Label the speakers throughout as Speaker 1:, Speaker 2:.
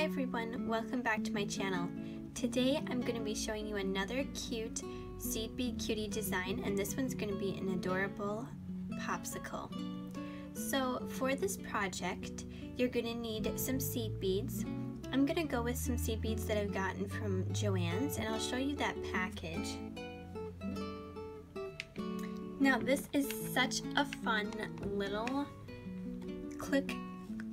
Speaker 1: everyone, welcome back to my channel. Today I'm going to be showing you another cute seed bead cutie design, and this one's going to be an adorable popsicle. So for this project you're going to need some seed beads. I'm going to go with some seed beads that I've gotten from JoAnns, and I'll show you that package. Now this is such a fun little click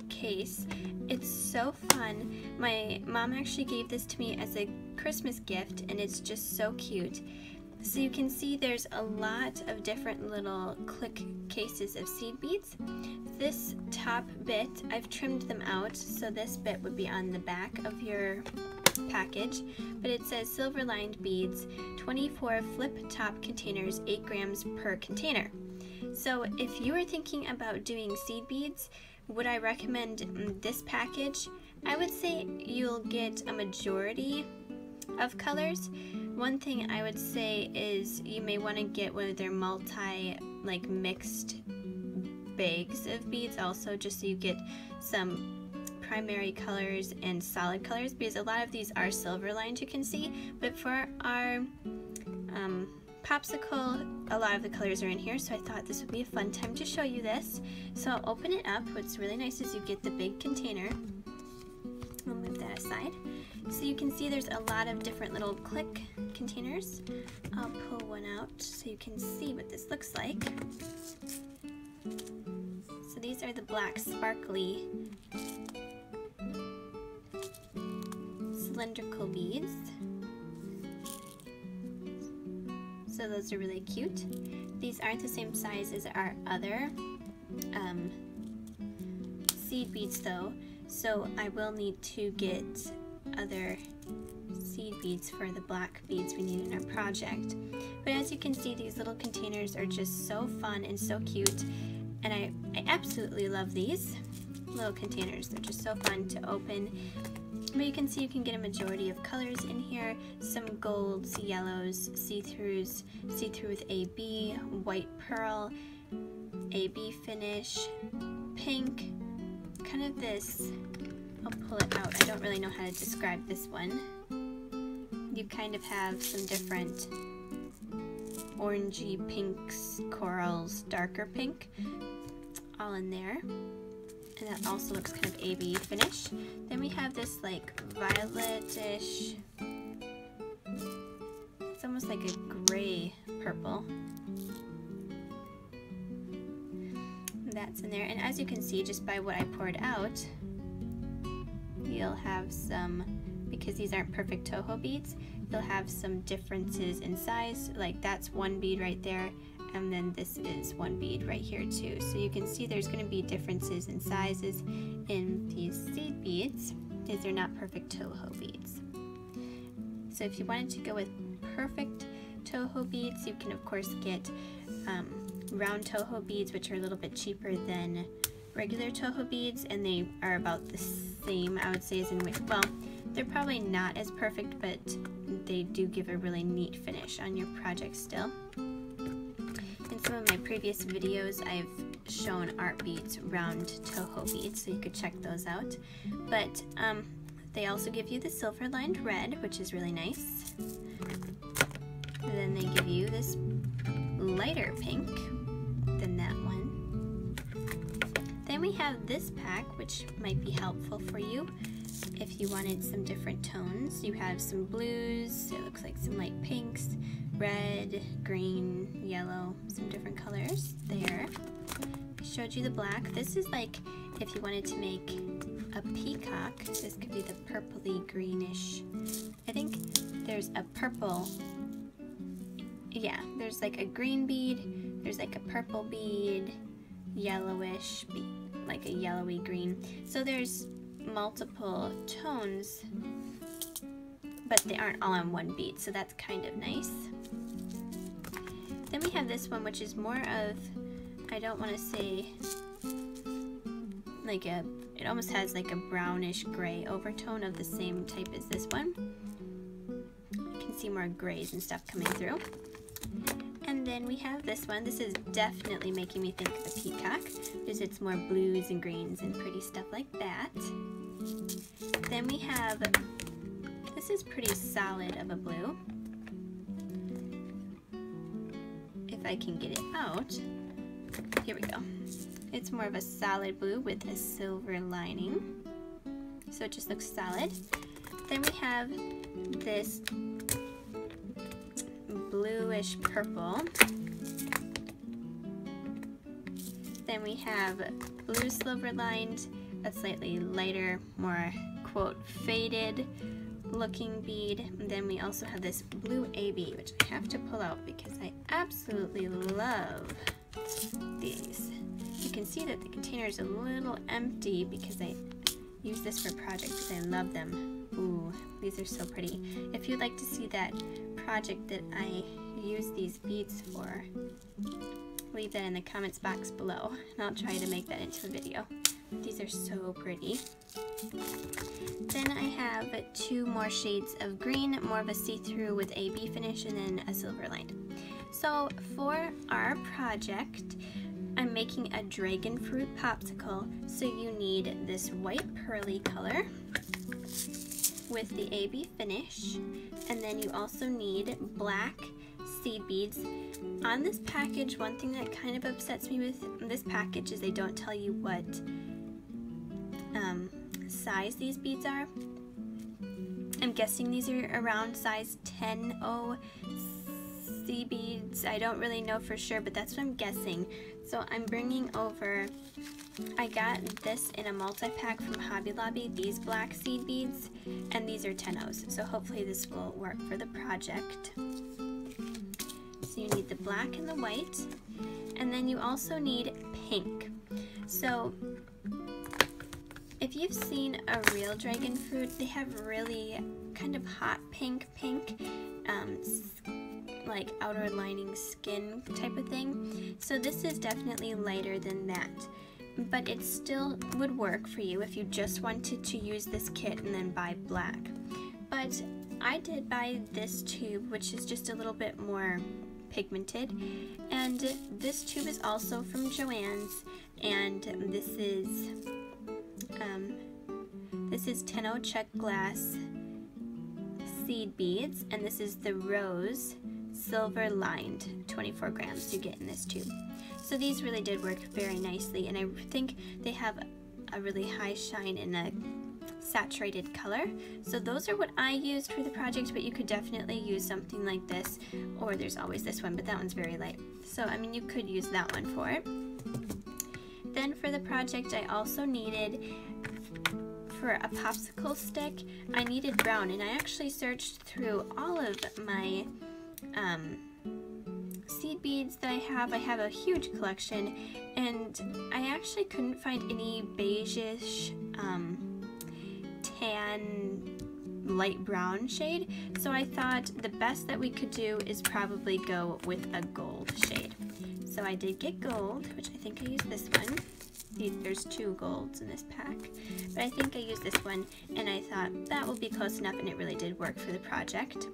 Speaker 1: case. It's so fun. My mom actually gave this to me as a Christmas gift, and it's just so cute. So you can see there's a lot of different little click cases of seed beads. This top bit, I've trimmed them out, so this bit would be on the back of your package, but it says silver lined beads, 24 flip top containers, 8 grams per container. So if you are thinking about doing seed beads, would I recommend this package? I would say you'll get a majority of colors. One thing I would say is you may want to get one of their mixed bags of beads also, just so you get some primary colors and solid colors, because a lot of these are silver lined, you can see, but for our popsicle, a lot of the colors are in here, so I thought this would be a fun time to show you this. So I'll open it up. What's really nice is you get the big container. I'll move that aside. So you can see there's a lot of different little click containers. I'll pull one out so you can see what this looks like. So these are the black sparkly cylindrical beads. So those are really cute. These aren't the same size as our other seed beads though, so I will need to get other seed beads for the black beads we need in our project. But as you can see, these little containers are just so fun and so cute, and I absolutely love these little containers. They're just so fun to open. But you can see you can get a majority of colors in here, some golds, yellows, see-throughs, see-through with AB, white pearl, AB finish, pink, kind of this, I'll pull it out, I don't really know how to describe this one. You kind of have some different orangey pinks, corals, darker pink, all in there. And that also looks kind of AB finish. Then we have this like violetish, it's almost like a gray purple. That's in there, and as you can see just by what I poured out, you'll have some, because these aren't perfect Toho beads, you'll have some differences in size. Like that's one bead right there, and then this is one bead right here too. So you can see there's going to be differences in sizes in these seed beads, because they're not perfect Toho beads. So if you wanted to go with perfect Toho beads, you can of course get round Toho beads, which are a little bit cheaper than regular Toho beads, and they are about the same, I would say, as in weight. Well, they're probably not as perfect, but they do give a really neat finish on your project still. In some of my previous videos, I've shown Artbeads round Toho beads, so you could check those out. But they also give you the silver lined red, which is really nice. And then they give you this lighter pink than that one. Then we have this pack, which might be helpful for you if you wanted some different tones. You have some blues, it looks like some light pinks, red, green, yellow, some different colors there. I showed you the black. This is like if you wanted to make a peacock, this could be the purpley greenish. I think there's a purple, yeah, there's like a green bead, there's like a purple bead, yellowish bead, like a yellowy green. So there's multiple tones, but they aren't all on one bead, so that's kind of nice. Then we have this one, which is more of, I don't want to say like a, it almost has like a brownish gray overtone of the same type as this one. You can see more grays and stuff coming through. And then we have this one. This is definitely making me think of a peacock, because it's more blues and greens and pretty stuff like that. Then we have, this is pretty solid of a blue. If I can get it out, here we go. It's more of a solid blue with a silver lining, so it just looks solid. Then we have this bluish purple. Then we have blue silver lined, a slightly lighter, more quote faded looking bead. And then we also have this blue AB, which I have to pull out because I absolutely love these. You can see that the container is a little empty because I use this for projects because I love them. Ooh, these are so pretty. If you'd like to see that project that I use these beads for, leave that in the comments box below and I'll try to make that into a video. These are so pretty. Then I have 2 more shades of green, more of a see-through with AB finish, and then a silver lined. So for our project, I'm making a dragon fruit popsicle, so you need this white pearly color with the AB finish, and then you also need black seed beads. On this package, one thing that kind of upsets me with this package is they don't tell you what size these beads are. I'm guessing these are around size 10-0 seed beads. I don't really know for sure, but that's what I'm guessing. So I'm bringing over, I got this in a multi-pack from Hobby Lobby, these black seed beads, and these are 10-0s. So hopefully this will work for the project. So you need the black and the white, and then you also need pink. So if you've seen a real dragon fruit, they have really kind of hot pink, like outer lining skin type of thing. So this is definitely lighter than that, but it still would work for you if you just wanted to use this kit and then buy black. But I did buy this tube, which is just a little bit more pigmented, and this tube is also from JoAnns, and this is 10-0 check glass seed beads, and this is the rose silver lined 24 grams you get in this tube. So these really did work very nicely, and I think they have a really high shine and a saturated color. So those are what I used for the project, but you could definitely use something like this, or there's always this one, but that one's very light. So I mean, you could use that one for it. Then for the project, I also needed, for a popsicle stick, I needed brown, and I actually searched through all of my seed beads that I have. I have a huge collection, and I actually couldn't find any beige-ish tan light brown shade, so I thought the best that we could do is probably go with a gold shade. So I did get gold, which I think I used this one. There's 2 golds in this pack, but I think I used this one, and I thought that will be close enough, and it really did work for the project.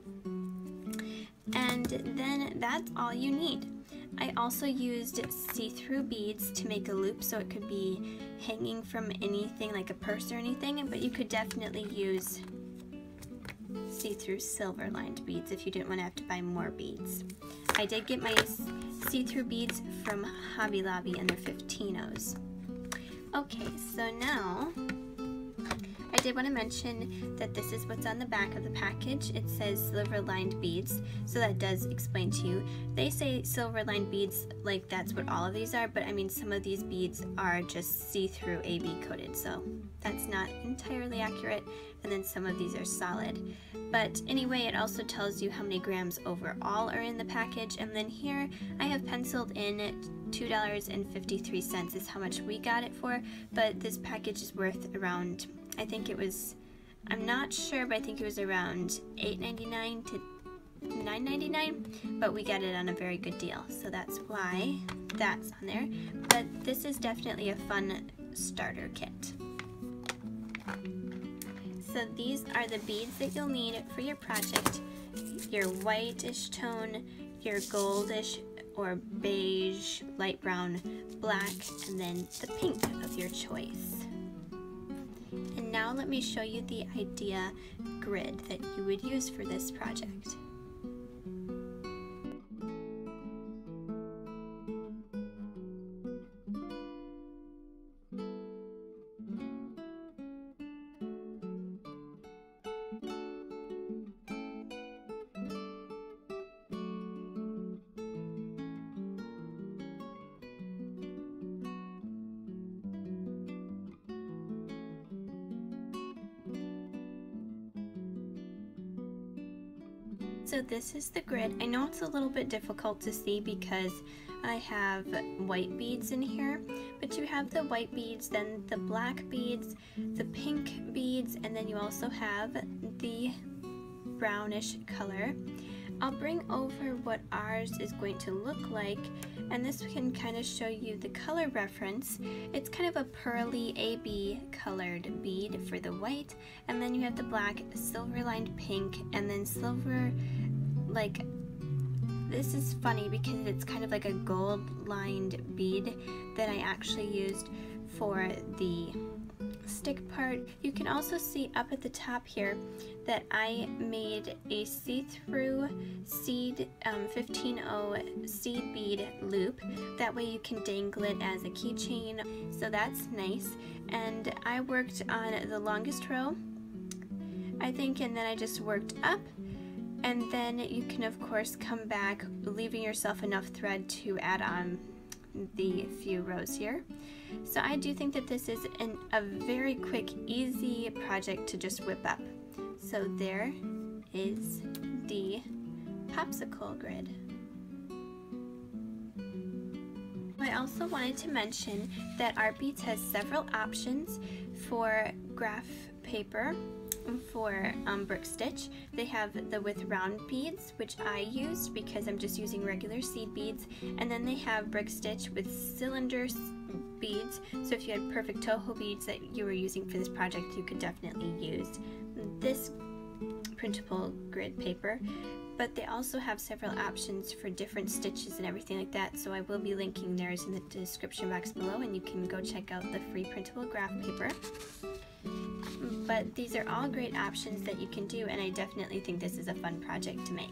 Speaker 1: And then that's all you need. I also used see-through beads to make a loop, so it could be hanging from anything like a purse or anything, but you could definitely use see-through silver lined beads if you didn't want to have to buy more beads. I did get my see-through beads from Hobby Lobby, and they're 15-0s. Okay, so now I did want to mention that this is what's on the back of the package. It says silver lined beads, so that does explain to you. They say silver lined beads like that's what all of these are, but I mean some of these beads are just see-through AB coated, so that's not entirely accurate, and then some of these are solid. But anyway, it also tells you how many grams overall are in the package, and then here I have penciled in $2.53 is how much we got it for, but this package is worth around, I think it was, I'm not sure, but I think it was around $8.99 to $9.99, but we got it on a very good deal, so that's why that's on there. But this is definitely a fun starter kit. So these are the beads that you'll need for your project. Your whitish tone, your goldish or beige, light brown, black, and then the pink of your choice. And now let me show you the idea grid that you would use for this project. So this is the grid. I know it's a little bit difficult to see because I have white beads in here, but you have the white beads, then the black beads, the pink beads, and then you also have the brownish color. I'll bring over what ours is going to look like, and this can kind of show you the color reference. It's kind of a pearly AB colored bead for the white, and then you have the black, silver lined pink, and then silver, like, this is funny because it's kind of like a gold lined bead that I actually used for the stick part. You can also see up at the top here that I made a see-through seed 15-0 seed bead loop. That way you can dangle it as a keychain, so that's nice. And I worked on the longest row, I think, and then I just worked up, and then you can of course come back, leaving yourself enough thread to add on the few rows here. So I do think that this is a very quick, easy project to just whip up. So there is the popsicle grid. I also wanted to mention that Artbeads has several options for graph paper for brick stitch. They have the with round beads, which I used because I'm just using regular seed beads, and then they have brick stitch with cylinder beads. So if you had perfect Toho beads that you were using for this project, you could definitely use this printable grid paper. But they also have several options for different stitches and everything like that, so I will be linking theirs in the description box below, and you can go check out the free printable graph paper. But these are all great options that you can do, and I definitely think this is a fun project to make.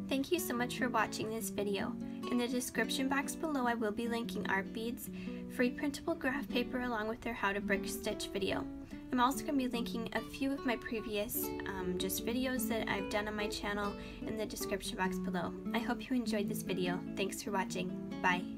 Speaker 1: Thank you so much for watching this video. In the description box below I will be linking Artbeads free printable graph paper along with their how to brick stitch video. I'm also going to be linking a few of my previous just videos that I've done on my channel in the description box below. I hope you enjoyed this video. Thanks for watching. Bye.